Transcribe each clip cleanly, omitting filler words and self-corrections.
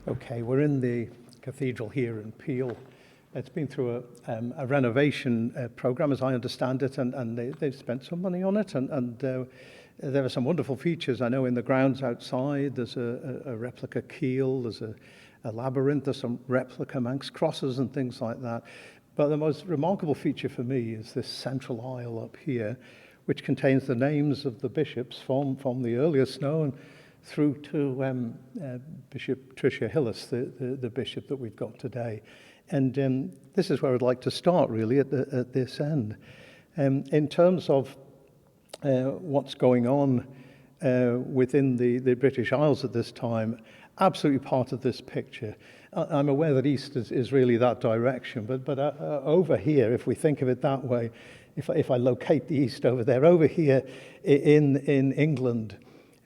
Okay, we're in the cathedral here in Peel. It's been through a renovation program, as I understand it, and they've spent some money on it, and there are some wonderful features. I know in the grounds outside there's a replica keel, there's a labyrinth, there's some replica Manx crosses and things like that. But the most remarkable feature for me is this central aisle up here, which contains the names of the bishops from the earliest known through to Bishop Tricia Hillis, the bishop that we've got today. And this is where I'd like to start, really, at this end. In terms of what's going on within the British Isles at this time, absolutely part of this picture. I'm aware that East is really that direction, but over here, if we think of it that way, if I locate the East over there, over here in England,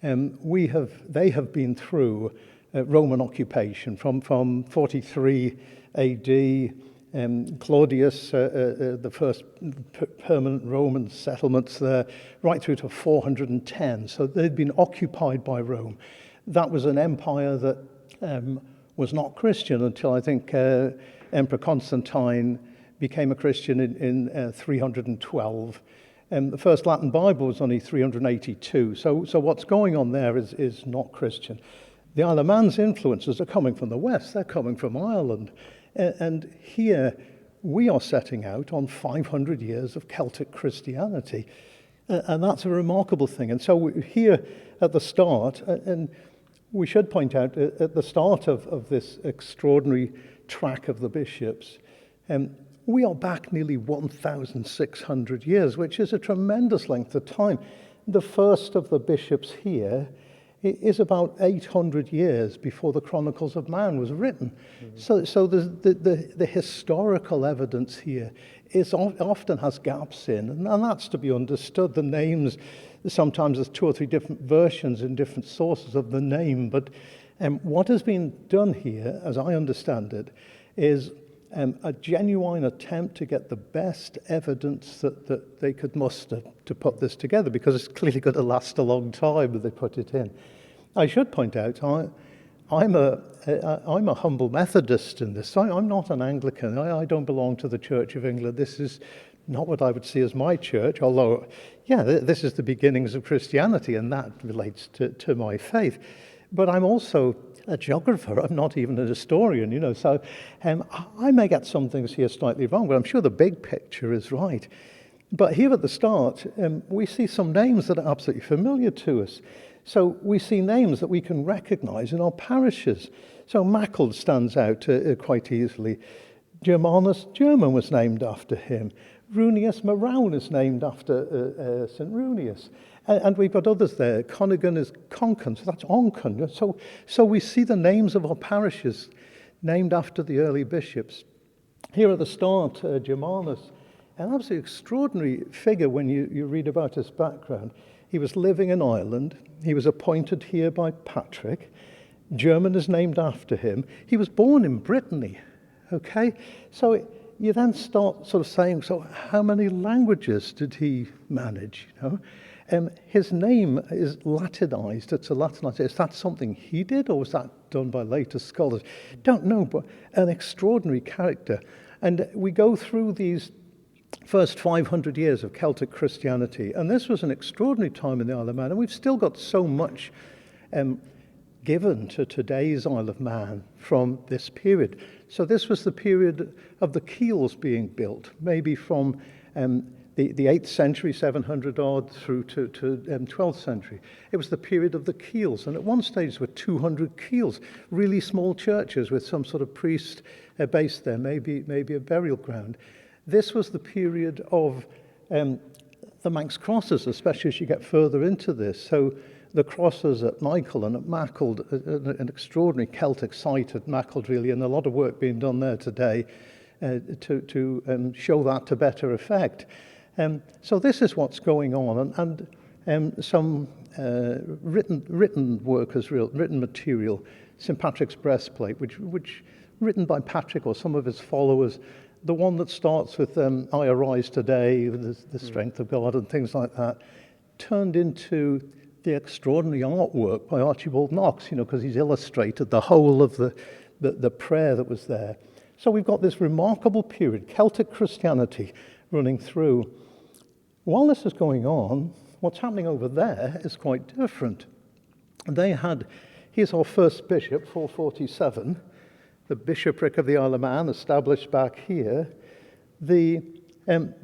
they have been through Roman occupation from 43 AD, Claudius, the first permanent Roman settlements there, right through to 410. So they'd been occupied by Rome. That was an empire that was not Christian until I think Emperor Constantine became a Christian in 312. The first Latin Bible was only 382. So what's going on there is not Christian. The Isle of Man's influences are coming from the West. They're coming from Ireland. And here we are setting out on 500 years of Celtic Christianity. And that's a remarkable thing. And so we're here at the start, and we should point out at the start of this extraordinary track of the bishops, we are back nearly 1,600 years, which is a tremendous length of time. The first of the bishops here is about 800 years before the Chronicles of Man was written. Mm-hmm. So the historical evidence here often has gaps in, and that's to be understood. The names, sometimes there's 2 or 3 different versions in different sources of the name, but what has been done here, as I understand it, is a genuine attempt to get the best evidence that they could muster to put this together, because it's clearly going to last a long time if they put it in. I should point out, I'm a humble Methodist in this. I'm not an Anglican. I don't belong to the Church of England. This is not what I would see as my church, although, yeah, this is the beginnings of Christianity, and that relates to my faith. But I'm also a geographer. I'm not even a historian, so I may get some things here slightly wrong, but I'm sure the big picture is right. But here at the start, we see some names that are absolutely familiar to us. So we see names that we can recognize in our parishes. So Mackle stands out quite easily. Germanus German was named after him. Runius Marown is named after St. Runius. And we've got others there. Connigan is Concan, so that's Oncan. So we see the names of our parishes named after the early bishops. Here at the start, Germanus, an absolutely extraordinary figure when you read about his background. He was living in Ireland. He was appointed here by Patrick. German is named after him. He was born in Brittany, okay? So you then start sort of saying, so how many languages did he manage, His name is Latinized. It's a Latinized. Is that something he did, or was that done by later scholars? Don't know, but an extraordinary character. And we go through these first 500 years of Celtic Christianity, and this was an extraordinary time in the Isle of Man, and we've still got so much given to today's Isle of Man from this period. So this was the period of the keels being built, maybe from the 8th century, 700 odd, through to 12th century. It was the period of the keels, and at one stage there were 200 keels, really small churches with some sort of priest based there, maybe a burial ground. This was the period of the Manx crosses, especially as you get further into this. So the crosses at Michael and at Mackle, an extraordinary Celtic site at Mackle, really, and a lot of work being done there today to show that to better effect. So this is what's going on, and some written work as written material. St. Patrick's breastplate, which written by Patrick or some of his followers. The one that starts with I arise today, with the strength of God and things like that, turned into the extraordinary artwork by Archibald Knox, because he's illustrated the whole of the prayer that was there. So we've got this remarkable period, Celtic Christianity, running through. While this is going on, what's happening over there is quite different. Here's our first bishop, 447, the bishopric of the Isle of Man, established back here. The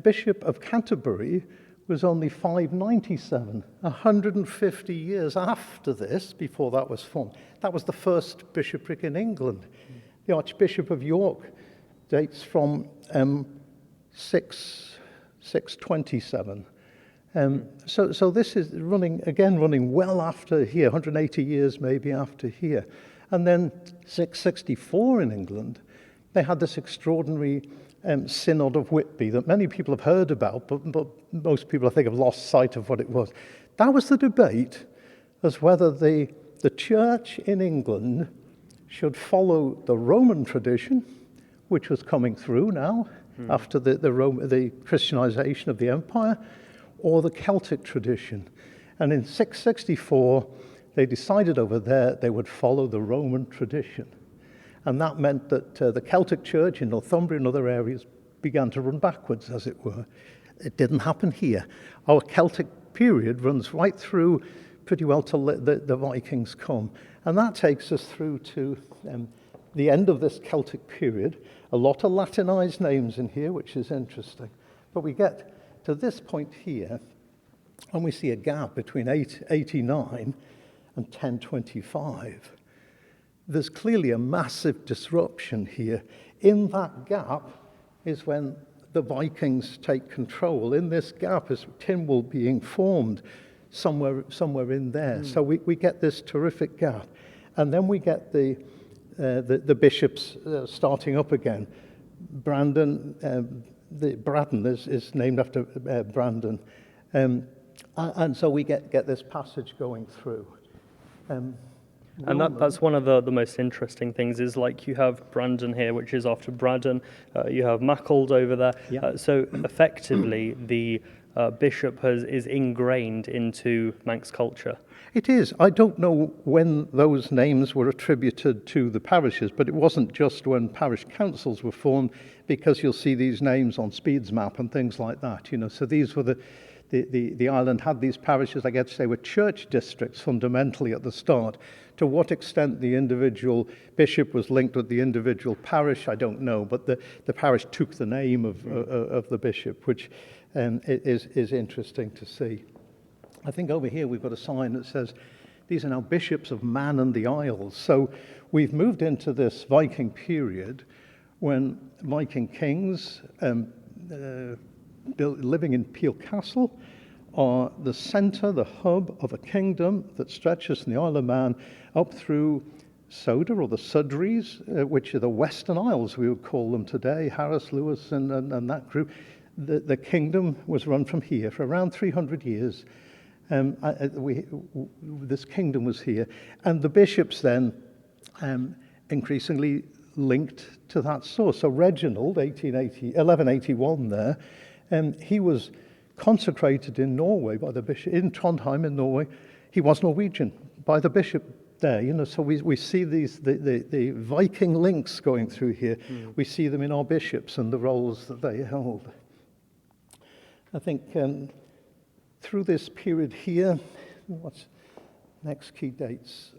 Bishop of Canterbury was only 597, 150 years after this, before that was formed. That was the first bishopric in England. The Archbishop of York dates from 627. So this is running well after here, 180 years maybe after here. And then 664 in England, they had this extraordinary Synod of Whitby that many people have heard about, but most people, I think, have lost sight of what it was. That was the debate as whether the church in England should follow the Roman tradition, which was coming through now after the Christianization of the empire, or the Celtic tradition. And in 664, they decided over there they would follow the Roman tradition. And that meant that the Celtic church in Northumbria and other areas began to run backwards, as it were. It didn't happen here. Our Celtic period runs right through pretty well till the Vikings come. And that takes us through to the end of this Celtic period. A lot of Latinized names in here, which is interesting. But we get to this point here, and we see a gap between 889 and 1025. There's clearly a massive disruption here. In that gap is when the Vikings take control. In this gap is Tynwald being formed somewhere in there. So we get this terrific gap. And then we get the bishops starting up again. Braddon is named after Brandon. And so we get this passage going through. And that's one of the most interesting things is, like, you have Brandon here, which is after Braddon. You have Mackald over there. Yeah. So effectively, the bishop is ingrained into Manx culture. It is. I don't know when those names were attributed to the parishes, but it wasn't just when parish councils were formed, because you'll see these names on Speed's map and things like that. So these were the island had these parishes, I guess they were church districts fundamentally at the start. To what extent the individual bishop was linked with the individual parish, I don't know, but the parish took the name of the bishop, which is interesting to see. I think over here we've got a sign that says, these are now bishops of Man and the Isles. So we've moved into this Viking period when Viking kings living in Peel Castle are the centre, the hub of a kingdom that stretches from the Isle of Man up through Sodor, or the Sudreys, which are the Western Isles, we would call them today, Harris, Lewis, and that group. The kingdom was run from here for around 300 years. This kingdom was here. And the bishops then increasingly linked to that source. So Reginald, 1181 there, he was consecrated in Norway by the bishop, in Trondheim in Norway. He was Norwegian by the bishop there, so we see the Viking links going through here. We see them in our bishops and the roles that they held. I think through this period here, what's next key dates?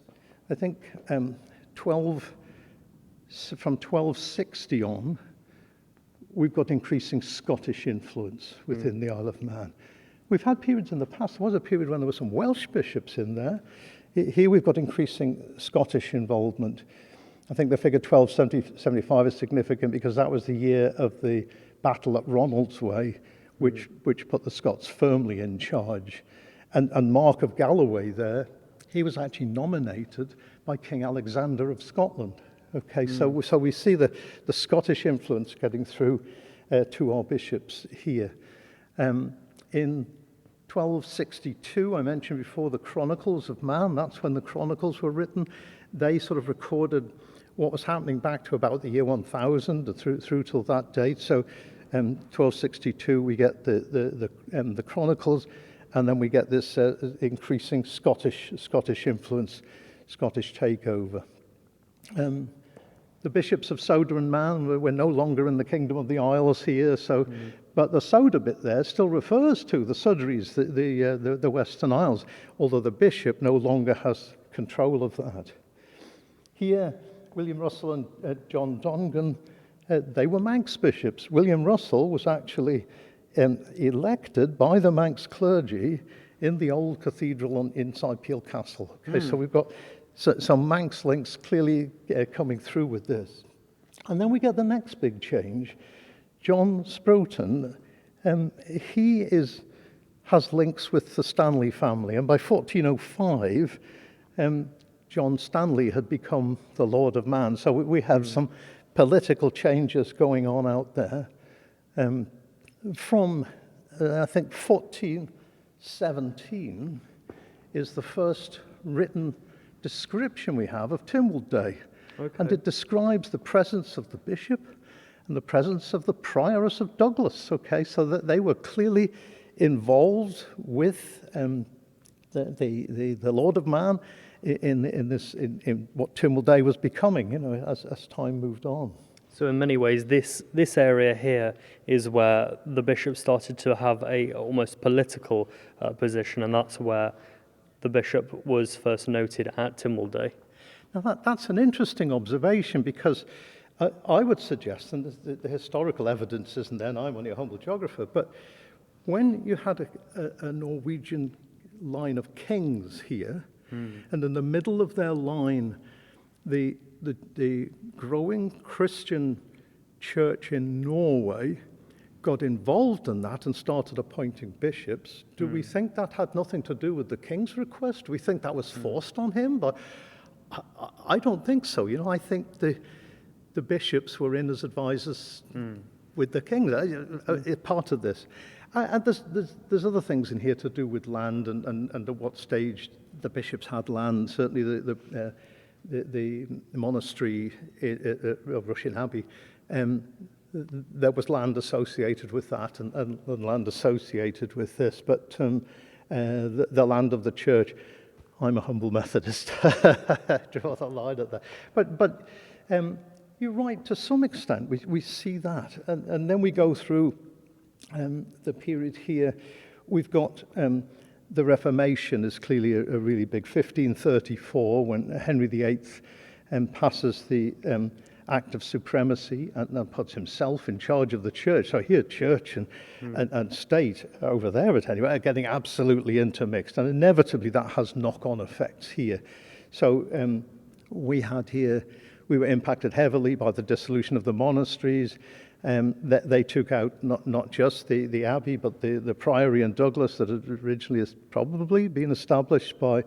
I think from 1260 on, we've got increasing Scottish influence within the Isle of Man. We've had periods in the past. There was a period when there were some Welsh bishops in there. Here we've got increasing Scottish involvement. I think the figure 1275 is significant because that was the year of the battle at Ronaldsway, which put the Scots firmly in charge. And Mark of Galloway there, he was actually nominated by King Alexander of Scotland. Okay, so we see the Scottish influence getting through to our bishops here. In 1262, I mentioned before the Chronicles of Man. That's when the Chronicles were written. They sort of recorded what was happening back to about the year 1000 through till that date. So 1262, we get the Chronicles, and then we get this increasing Scottish influence, Scottish takeover. The bishops of Sodor and Man, we're no longer in the Kingdom of the Isles here, so, but the Sodor bit there still refers to the Suderies, the Western Isles, although the bishop no longer has control of that. Here, William Russell and John Dongan, they were Manx bishops. William Russell was actually elected by the Manx clergy in the old cathedral inside Peel Castle. Okay, so we've got some Manx links clearly coming through with this. And then we get the next big change. John Sproughton, he has links with the Stanley family, and by 1405, John Stanley had become the Lord of Man. So we have some political changes going on out there. From, I think, 1417 is the first written description we have of Tynwald Day. Okay. And it describes the presence of the bishop and the presence of the prioress of Douglas. Okay, so that they were clearly involved with the Lord of Man in what Tynwald Day was becoming, as time moved on. So in many ways, this area here is where the bishop started to have a almost political position, and that's where the bishop was first noted at Tynwald Day. Now that's an interesting observation, because I would suggest, and the historical evidence isn't there, and I'm only a humble geographer, but when you had a Norwegian line of kings here, and in the middle of their line, the growing Christian church in Norway got involved in that and started appointing bishops. Do we think that had nothing to do with the king's request? Do we think that was forced on him? But I don't think so. I think the bishops were in as advisors with the king. Part of this. And there's other things in here to do with land and at what stage the bishops had land. Certainly the monastery of Rushen Abbey, there was land associated with that and land associated with this, but the land of the church, I'm a humble Methodist, draw the line at that. But you're right, to some extent we see that, and then we go through the period here. We've got the Reformation is clearly a really big 1534, when Henry VIII passes the Act of Supremacy and puts himself in charge of the church. So here, church and state over there, at any rate, are getting absolutely intermixed, and inevitably that has knock-on effects here. So we were impacted heavily by the dissolution of the monasteries. They took out not just the abbey, but the priory in Douglas that had originally probably been established by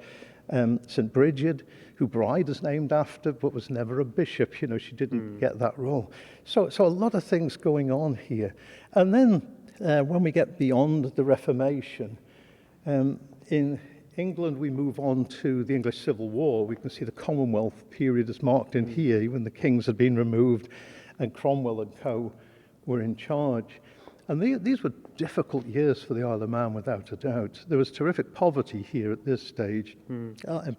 St. Bridget, who Bride is named after, but was never a bishop. She didn't get that role. So a lot of things going on here. And then when we get beyond the Reformation, in England we move on to the English Civil War. We can see the Commonwealth period is marked in here, when the kings had been removed and Cromwell and co. were in charge. And these were difficult years for the Isle of Man, without a doubt. There was terrific poverty here at this stage.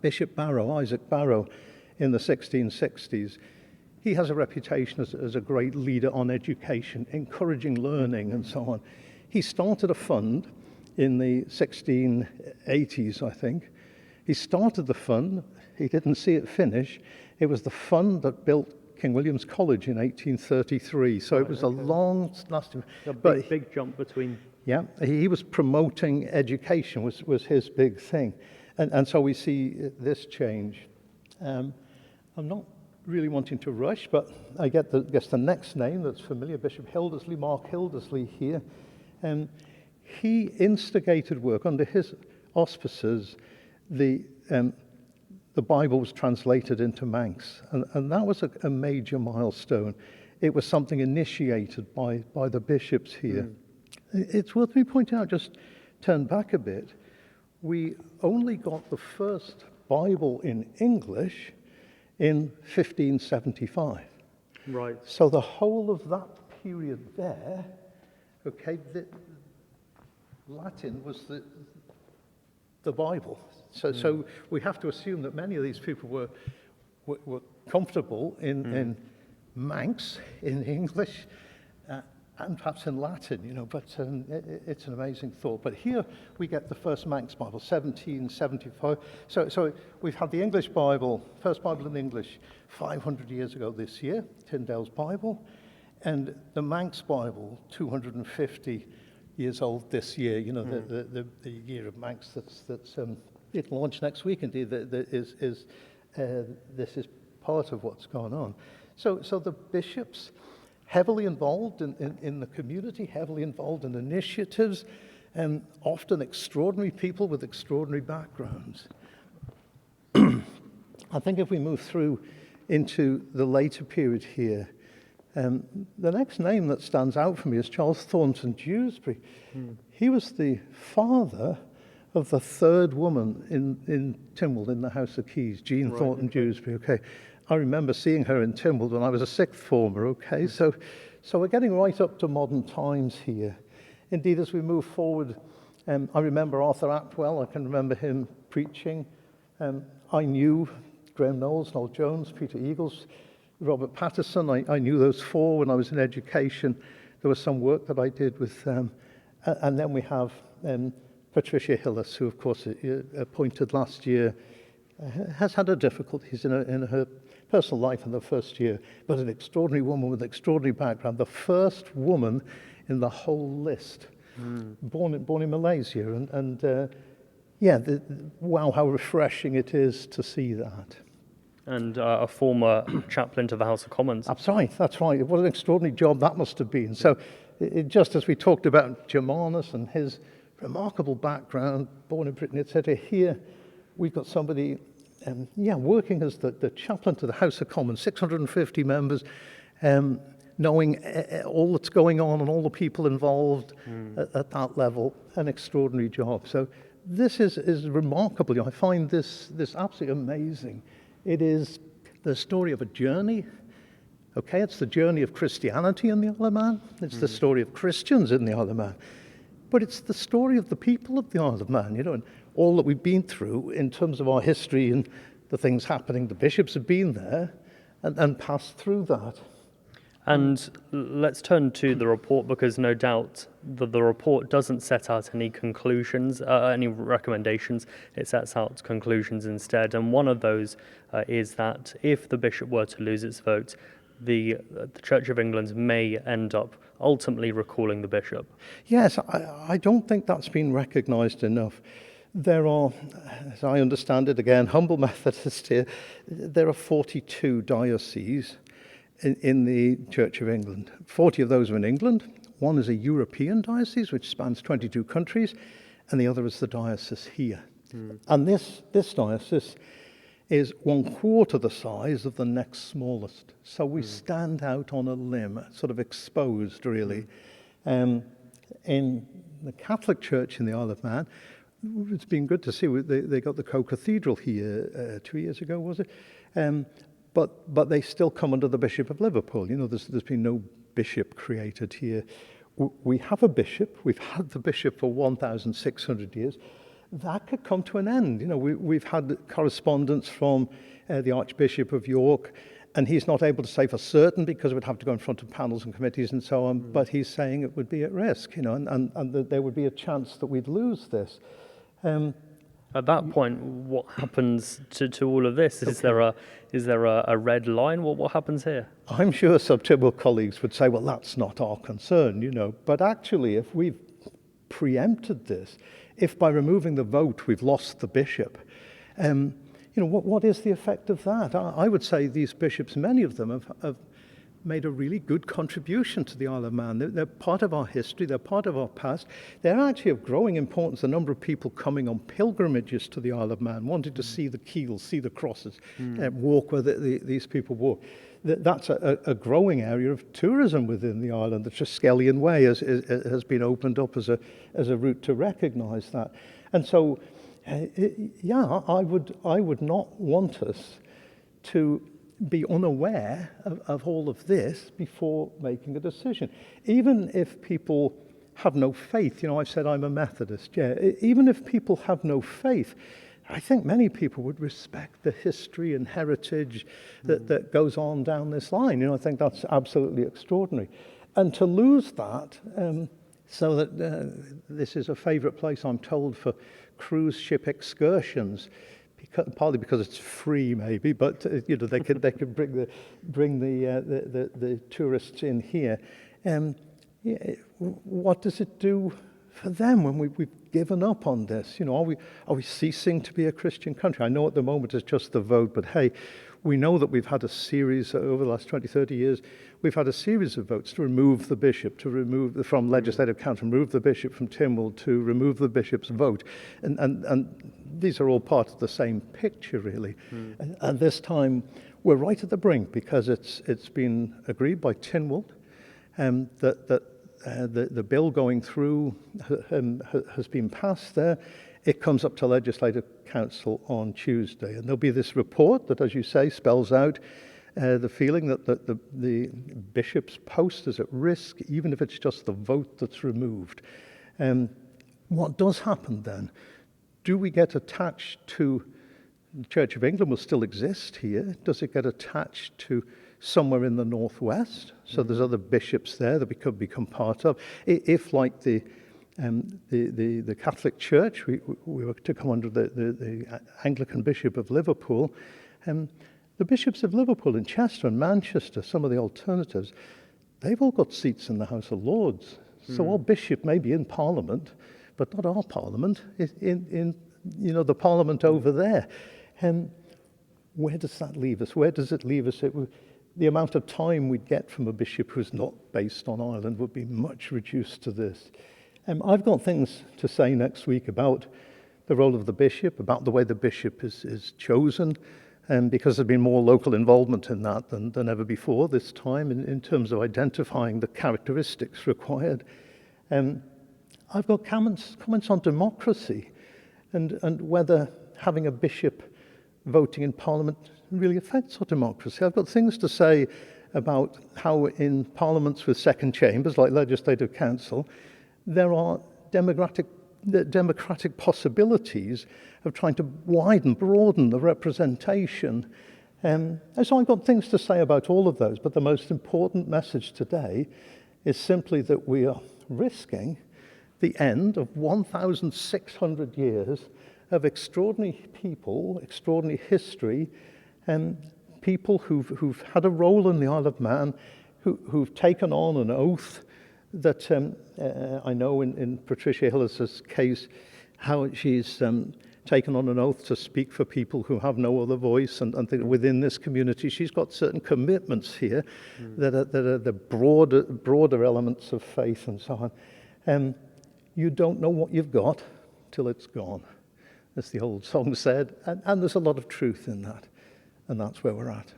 Bishop Barrow, Isaac Barrow, in the 1660s, he has a reputation as a great leader on education, encouraging learning and so on. He started a fund in the 1680s, I think. He started the fund. He didn't see it finish. It was the fund that built King William's College in 1833. So it was a long-lasting... big jump between... Yeah, he was promoting education, was his big thing. And so we see this change. I'm not really wanting to rush, but I guess the next name that's familiar, Bishop Hildesley, Mark Hildesley here. He instigated work under his auspices. The Bible was translated into Manx, and that was a major milestone. It was something initiated by the bishops here. It's worth me pointing out, just turn back a bit, we only got the first Bible in English in 1575. Right. So the whole of that period there, okay, Latin was the Bible. So we have to assume that many of these people were comfortable in Manx, in English, and perhaps in Latin, but it's an amazing thought. But here we get the first Manx Bible, 1775. So we've had the English Bible, first Bible in English, 500 years ago this year, Tyndale's Bible, and the Manx Bible, 250 years old this year, the year of Manx that's it launched next week, indeed, this is part of what's gone on. So the bishops, heavily involved in the community, heavily involved in initiatives, and often extraordinary people with extraordinary backgrounds. I think if we move through into the later period here, the next name that stands out for me is Charles Thornton Dewsbury. He was the father of the third woman in Tynwald, in the House of Keys, Jean Thornton Dewsbury. Okay, I remember seeing her in Tynwald when I was a sixth former. Okay, so we're getting right up to modern times here. Indeed, as we move forward, I remember Arthur Atwell. I can remember him preaching. I knew Graham Knowles, Noel Jones, Peter Eagles, Robert Patterson. I knew those four when I was in education. There was some work that I did with them. And then we have Patricia Hillis, who, of course, appointed last year, has had her difficulties in her personal life in the first year, but an extraordinary woman with an extraordinary background, the first woman in the whole list, born in Malaysia. Wow, how refreshing it is to see that. And a former chaplain to the House of Commons. That's right. What an extraordinary job that must have been. So just as we talked about Germanus and his remarkable background, born in Britain, etc., here we've got somebody working as the chaplain to the House of Commons, 650 members, knowing all that's going on and all the people involved at that level, an extraordinary job. So this is remarkable. I find this absolutely amazing. It is the story of a journey. Okay, it's the journey of Christianity in the Isle of Man. It's the story of Christians in the Isle of Man. But it's the story of the people of the Isle of Man, and all that we've been through in terms of our history and the things happening. The bishops have been there and passed through that. And let's turn to the report, because no doubt the report doesn't set out any conclusions, any recommendations. It sets out conclusions instead. And one of those is that if the bishop were to lose its vote, the Church of England may end up ultimately recalling the bishop. Yes, I don't think that's been recognised enough. There are, as I understand it, again, humble Methodist here, there are 42 dioceses in the Church of England. 40 of those are in England. One is a European diocese, which spans 22 countries, and the other is the diocese here. And this diocese is 1/4 the size of the next smallest. So we stand out on a limb, sort of exposed, really. In the Catholic Church in the Isle of Man, it's been good to see. They got the co-cathedral here 2 years ago, was it? But they still come under the Bishop of Liverpool. There's been no bishop created here. We have a bishop. We've had the bishop for 1,600 years. That could come to an end. We've had correspondence from the Archbishop of York, and he's not able to say for certain because it would have to go in front of panels and committees and so on, but he's saying it would be at risk, and that there would be a chance that we'd lose this. At that point, what happens to all of this? Is there a red line? What happens here? I'm sure subtribal colleagues would say, well, that's not our concern, But actually, if we've preempted this, if by removing the vote we've lost the bishop, what is the effect of that? I would say these bishops, many of them, have made a really good contribution to the Isle of Man. They're part of our history, they're part of our past. They're actually of growing importance, the number of people coming on pilgrimages to the Isle of Man, wanting to see the keels, see the crosses, walk where these people walk. That's a growing area of tourism within the island. The Triskelion Way has been opened up as a route to recognise that. And so, I would not want us to be unaware of all of this before making a decision. Even if people have no faith. I've said I'm a Methodist. Yeah, even if people have no faith, I think many people would respect the history and heritage that goes on down this line. I think that's absolutely extraordinary. And to lose that, so that this is a favourite place, I'm told, for cruise ship excursions, partly because it's free, maybe, but they could bring the tourists in here. What does it do for them when we've given up on this? Are we ceasing to be a Christian country? I know at the moment it's just the vote, but hey, we know that we've had a series over the last 20, 30 years. We've had a series of votes to remove the bishop, from Legislative Council, remove the bishop from Tynwald, to remove the bishop's vote, and these are all part of the same picture, really. And this time we're right at the brink, because it's been agreed by Tynwald that the bill going through has been passed there. It comes up to Legislative Council on Tuesday, and there'll be this report that, as you say, spells out the feeling that the bishop's post is at risk, even if it's just the vote that's removed. What does happen then? Do we get attached to the Church of England? Will still exist here. Does it get attached to somewhere in the northwest? So there's other bishops there that we could become part of. If, like the Catholic Church, we were to come under the Anglican Bishop of Liverpool, the bishops of Liverpool and Chester and Manchester, some of the alternatives, they've all got seats in the House of Lords. So our bishop may be in Parliament, but not our Parliament, in the Parliament over there. Where does that leave us? Where does it leave us? The amount of time we'd get from a bishop who's not based on Ireland would be much reduced to this. I've got things to say next week about the role of the bishop, about the way the bishop is chosen, because there's been more local involvement in that than ever before this time in terms of identifying the characteristics required. I've got comments on democracy and whether having a bishop voting in Parliament really affects our democracy. I've got things to say about how in parliaments with second chambers, like Legislative Council, there are democratic possibilities of trying to broaden the representation. And so I've got things to say about all of those, but the most important message today is simply that we are risking the end of 1,600 years of extraordinary people, extraordinary history, and people who've had a role in the Isle of Man, who've taken on an oath that I know in Patricia Hillis's case, how she's taken on an oath to speak for people who have no other voice, and within this community she's got certain commitments here that are the broader elements of faith and so on. You don't know what you've got till it's gone, as the old song said, and there's a lot of truth in that, and that's where we're at.